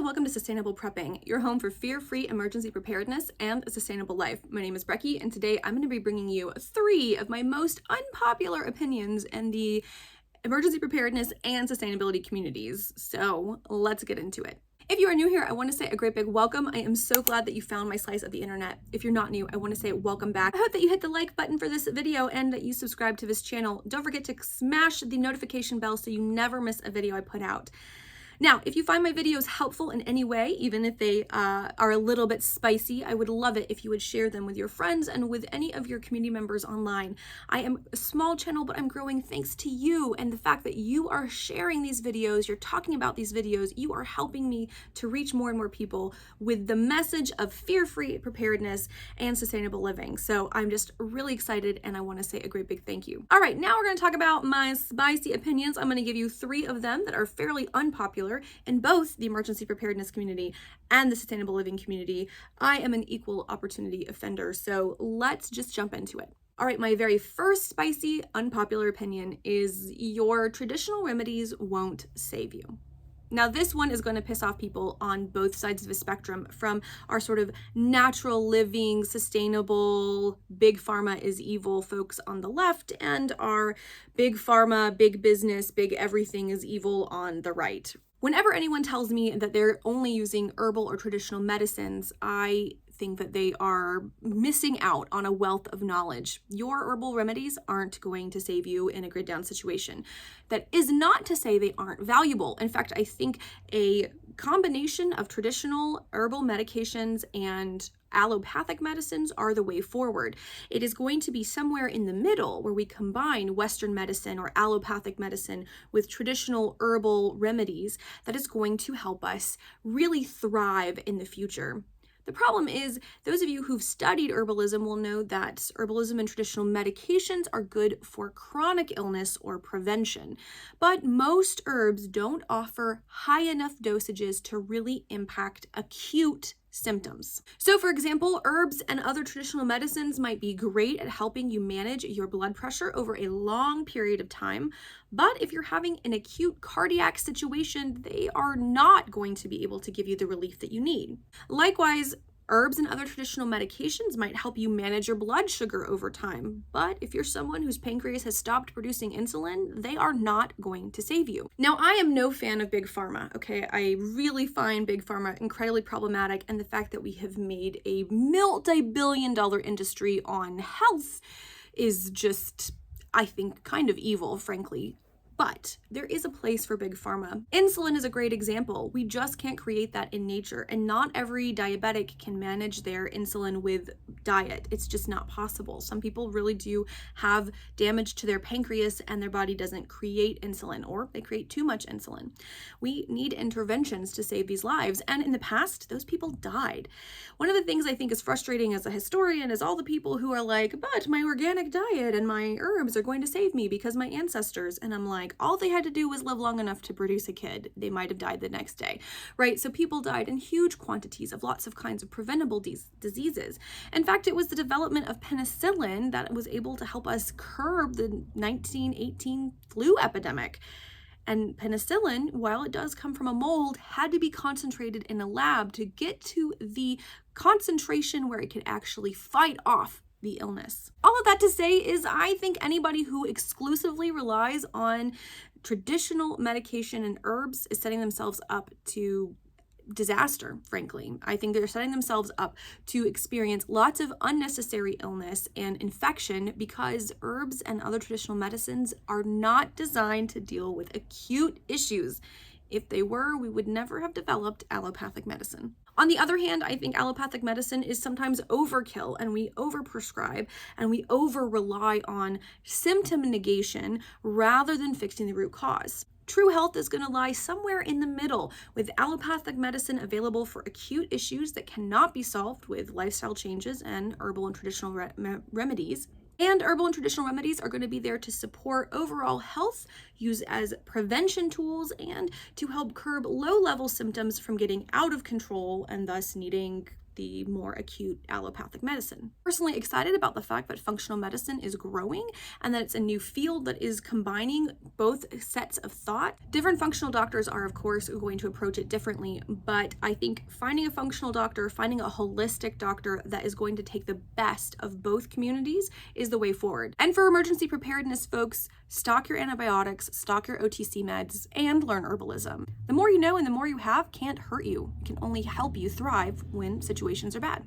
and welcome to Sustainable Prepping, your home for fear-free emergency preparedness and a sustainable life. My name is Brecky, and today I'm going to be bringing you 3 of my most unpopular opinions in the emergency preparedness and sustainability communities. So let's get into it. If you are new here, I want to say a great big welcome. I am so glad that you found my slice of the internet. If you're not new, I want to say welcome back. I hope that you hit the like button for this video and that you subscribe to this channel. Don't forget to smash the notification bell so you never miss a video I put out. Now, if you find my videos helpful in any way, even if they are a little bit spicy, I would love it if you would share them with your friends and with any of your community members online. I am a small channel, but I'm growing thanks to you and the fact that you are sharing these videos, you're talking about these videos, you are helping me to reach more and more people with the message of fear-free preparedness and sustainable living. So I'm just really excited and I want to say a great big thank you. All right, now we're going to talk about my spicy opinions. I'm going to give you 3 of them that are fairly unpopular in both the emergency preparedness community and the sustainable living community. I am an equal opportunity offender, so let's just jump into it. All right, my very first spicy unpopular opinion is your traditional remedies won't save you. Now, this one is going to piss off people on both sides of the spectrum, from our sort of natural living, sustainable, big pharma is evil folks on the left, and our big pharma, big business, big everything is evil on the right. Whenever anyone tells me that they're only using herbal or traditional medicines, I think that they are missing out on a wealth of knowledge. Your herbal remedies aren't going to save you in a grid down situation. That is not to say they aren't valuable. In fact, I think a combination of traditional herbal medications and allopathic medicines are the way forward. It is going to be somewhere in the middle where we combine Western medicine or allopathic medicine with traditional herbal remedies that is going to help us really thrive in the future. The problem is, those of you who've studied herbalism will know that herbalism and traditional medications are good for chronic illness or prevention, but most herbs don't offer high enough dosages to really impact acute symptoms. So for example, herbs and other traditional medicines might be great at helping you manage your blood pressure over a long period of time, but if you're having an acute cardiac situation, they are not going to be able to give you the relief that you need. Likewise, herbs and other traditional medications might help you manage your blood sugar over time, but if you're someone whose pancreas has stopped producing insulin, they are not going to save you. Now, I am no fan of big pharma, okay? I really find big pharma incredibly problematic, and the fact that we have made a multi-billion-dollar industry on health is just, I think, kind of evil, frankly. But there is a place for big pharma. Insulin is a great example. We just can't create that in nature, and not every diabetic can manage their insulin with diet. It's just not possible. Some people really do have damage to their pancreas and their body doesn't create insulin, or they create too much insulin. We need interventions to save these lives, and in the past, those people died. One of the things I think is frustrating as a historian is all the people who are like, but my organic diet and my herbs are going to save me because my ancestors, and I'm like, all they had to do was live long enough to produce a kid. They might have died the next day, right? So people died in huge quantities of lots of kinds of preventable diseases. In fact, it was the development of penicillin that was able to help us curb the 1918 flu epidemic. And penicillin, while it does come from a mold, had to be concentrated in a lab to get to the concentration where it could actually fight off the illness. All of that to say is, I think anybody who exclusively relies on traditional medication and herbs is setting themselves up to disaster, frankly. I think they're setting themselves up to experience lots of unnecessary illness and infection because herbs and other traditional medicines are not designed to deal with acute issues. If they were, we would never have developed allopathic medicine. On the other hand, I think allopathic medicine is sometimes overkill, and we overprescribe and we over-rely on symptom negation rather than fixing the root cause. True health is going to lie somewhere in the middle, with allopathic medicine available for acute issues that cannot be solved with lifestyle changes and herbal and traditional remedies. And herbal and traditional remedies are going to be there to support overall health, used as prevention tools, and to help curb low-level symptoms from getting out of control and thus needing the more acute allopathic medicine. Personally excited about the fact that functional medicine is growing and that it's a new field that is combining both sets of thought. Different functional doctors are, of course, going to approach it differently, but I think finding a functional doctor, finding a holistic doctor that is going to take the best of both communities is the way forward. And for emergency preparedness, folks, stock your antibiotics, stock your OTC meds, and learn herbalism. The more you know and the more you have can't hurt you. It can only help you thrive when situations are bad.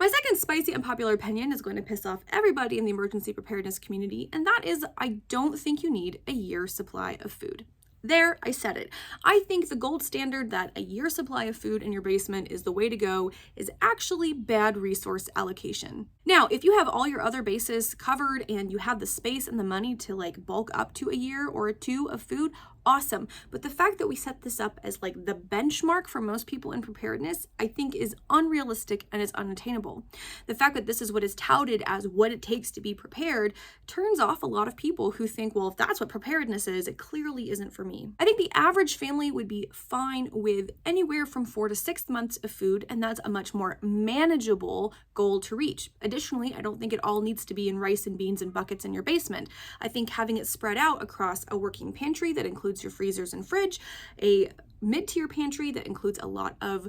My second spicy unpopular opinion is going to piss off everybody in the emergency preparedness community, and that is I don't think you need a year's supply of food. There, I said it. I think the gold standard that a year's supply of food in your basement is the way to go is actually bad resource allocation. Now, if you have all your other bases covered and you have the space and the money to bulk up to a year or two of food, awesome. But the fact that we set this up as the benchmark for most people in preparedness, I think is unrealistic and is unattainable. The fact that this is what is touted as what it takes to be prepared turns off a lot of people who think, well, if that's what preparedness is, it clearly isn't for me. I think the average family would be fine with anywhere from 4 to 6 months of food, and that's a much more manageable goal to reach. Additionally, I don't think it all needs to be in rice and beans and buckets in your basement. I think having it spread out across a working pantry that includes your freezers and fridge, a mid-tier pantry that includes a lot of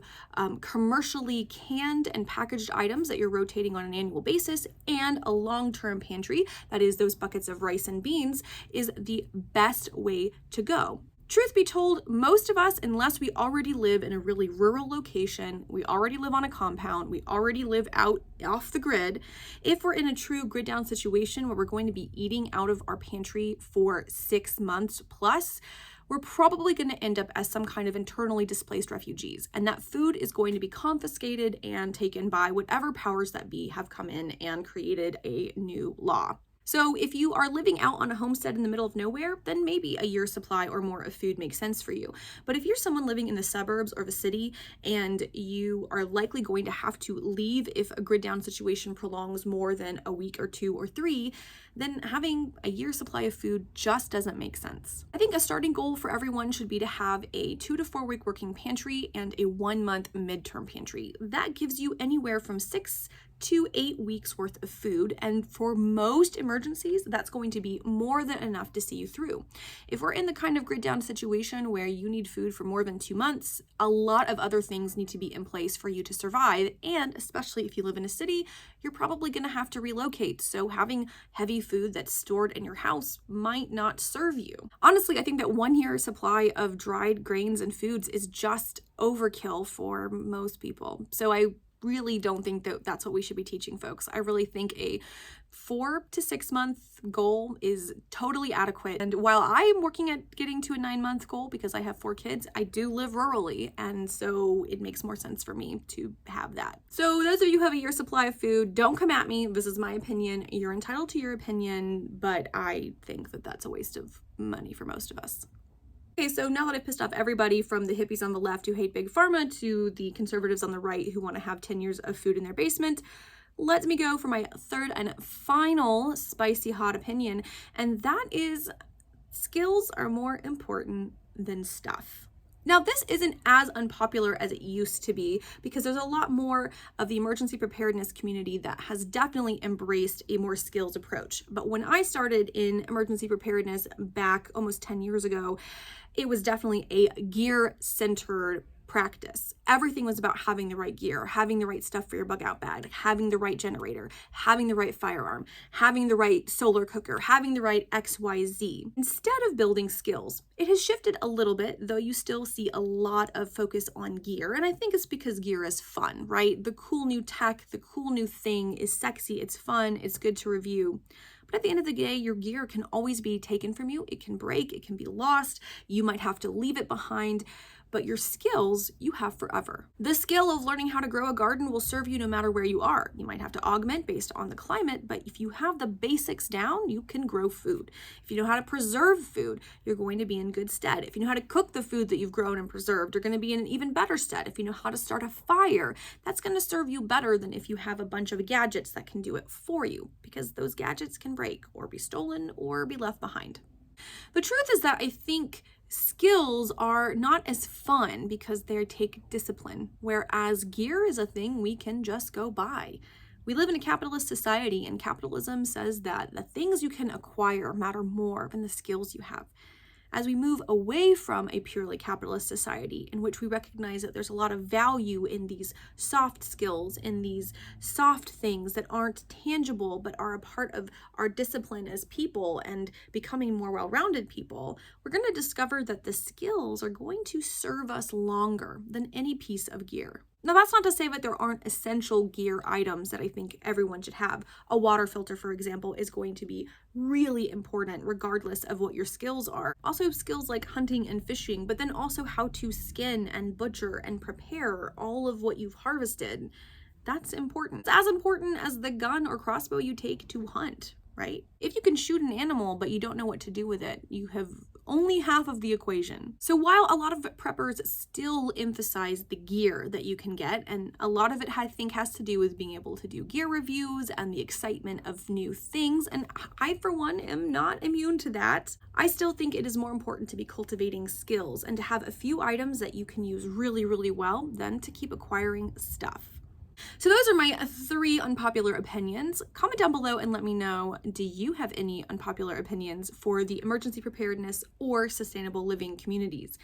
commercially canned and packaged items that you're rotating on an annual basis, and a long-term pantry that is those buckets of rice and beans is the best way to go. Truth be told, most of us, unless we already live in a really rural location, we already live on a compound, we already live out off the grid, if we're in a true grid down situation where we're going to be eating out of our pantry for 6 months plus, we're probably going to end up as some kind of internally displaced refugees. And that food is going to be confiscated and taken by whatever powers that be have come in and created a new law. So if you are living out on a homestead in the middle of nowhere, then maybe a year's supply or more of food makes sense for you. But if you're someone living in the suburbs or the city and you are likely going to have to leave if a grid down situation prolongs more than a week or 2 or 3, then having a year's supply of food just doesn't make sense. I think a starting goal for everyone should be to have a 2 to 4 week working pantry and a 1 month midterm pantry. That gives you anywhere from 6 to 8 weeks worth of food, and for most emergencies that's going to be more than enough to see you through. If we're in the kind of grid down situation where you need food for more than 2 months, a lot of other things need to be in place for you to survive, and especially if you live in a city, you're probably going to have to relocate, so having heavy food that's stored in your house might not serve you. Honestly, I think that 1 year's supply of dried grains and foods is just overkill for most people. So I really don't think that that's what we should be teaching folks. I really think a 4 to 6 month goal is totally adequate. And while I am working at getting to a 9 month goal because I have 4 kids, I do live rurally. And so it makes more sense for me to have that. So those of you who have a year's supply of food, don't come at me. This is my opinion. You're entitled to your opinion, but I think that that's a waste of money for most of us. Okay, so now that I've pissed off everybody from the hippies on the left who hate big pharma to the conservatives on the right who want to have 10 years of food in their basement, let me go for my third and final spicy hot opinion, and that is skills are more important than stuff. Now, this isn't as unpopular as it used to be because there's a lot more of the emergency preparedness community that has definitely embraced a more skills approach. But when I started in emergency preparedness back almost 10 years ago, it was definitely a gear-centered practice. Everything was about having the right gear, having the right stuff for your bug out bag, having the right generator, having the right firearm, having the right solar cooker, having the right XYZ. Instead of building skills, it has shifted a little bit, though you still see a lot of focus on gear. And I think it's because gear is fun, right? The cool new tech, the cool new thing is sexy, it's fun, it's good to review. But at the end of the day, your gear can always be taken from you. It can break, it can be lost. You might have to leave it behind, but your skills you have forever. The skill of learning how to grow a garden will serve you no matter where you are. You might have to augment based on the climate, but if you have the basics down, you can grow food. If you know how to preserve food, you're going to be in good stead. If you know how to cook the food that you've grown and preserved, you're going to be in an even better stead. If you know how to start a fire, that's going to serve you better than if you have a bunch of gadgets that can do it for you, because those gadgets can break or be stolen or be left behind. The truth is that I think skills are not as fun because they take discipline, whereas gear is a thing we can just go buy. We live in a capitalist society, and capitalism says that the things you can acquire matter more than the skills you have. As we move away from a purely capitalist society in which we recognize that there's a lot of value in these soft skills, in these soft things that aren't tangible but are a part of our discipline as people and becoming more well-rounded people, we're going to discover that the skills are going to serve us longer than any piece of gear. Now, that's not to say that there aren't essential gear items that I think everyone should have. A water filter, for example, is going to be really important regardless of what your skills are. Also, skills like hunting and fishing, but then also how to skin and butcher and prepare all of what you've harvested. That's important. It's as important as the gun or crossbow you take to hunt, right? If you can shoot an animal but you don't know what to do with it, you have only half of the equation. So while a lot of preppers still emphasize the gear that you can get, and a lot of it I think has to do with being able to do gear reviews and the excitement of new things, and I for one am not immune to that, I still think it is more important to be cultivating skills and to have a few items that you can use really, really well than to keep acquiring stuff. So those are my 3 unpopular opinions. Comment down below and let me know, do you have any unpopular opinions for the emergency preparedness or sustainable living communities?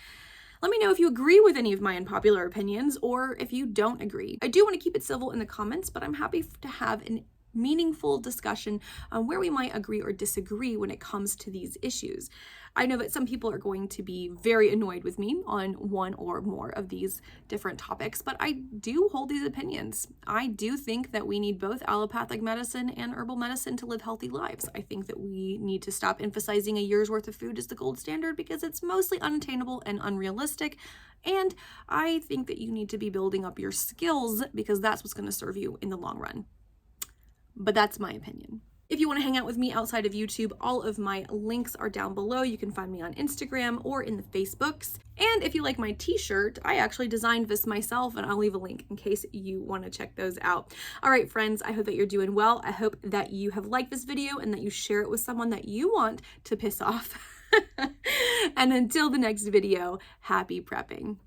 Let me know if you agree with any of my unpopular opinions or if you don't agree. I do want to keep it civil in the comments, but I'm happy to have an meaningful discussion on where we might agree or disagree when it comes to these issues. I know that some people are going to be very annoyed with me on one or more of these different topics, but I do hold these opinions. I do think that we need both allopathic medicine and herbal medicine to live healthy lives. I think that we need to stop emphasizing a year's worth of food as the gold standard because it's mostly unattainable and unrealistic. And I think that you need to be building up your skills because that's what's going to serve you in the long run. But that's my opinion. If you want to hang out with me outside of YouTube, all of my links are down below. You can find me on Instagram or in the Facebooks. And if you like my t-shirt, I actually designed this myself, and I'll leave a link in case you want to check those out. All right, friends, I hope that you're doing well. I hope that you have liked this video and that you share it with someone that you want to piss off. And until the next video, happy prepping.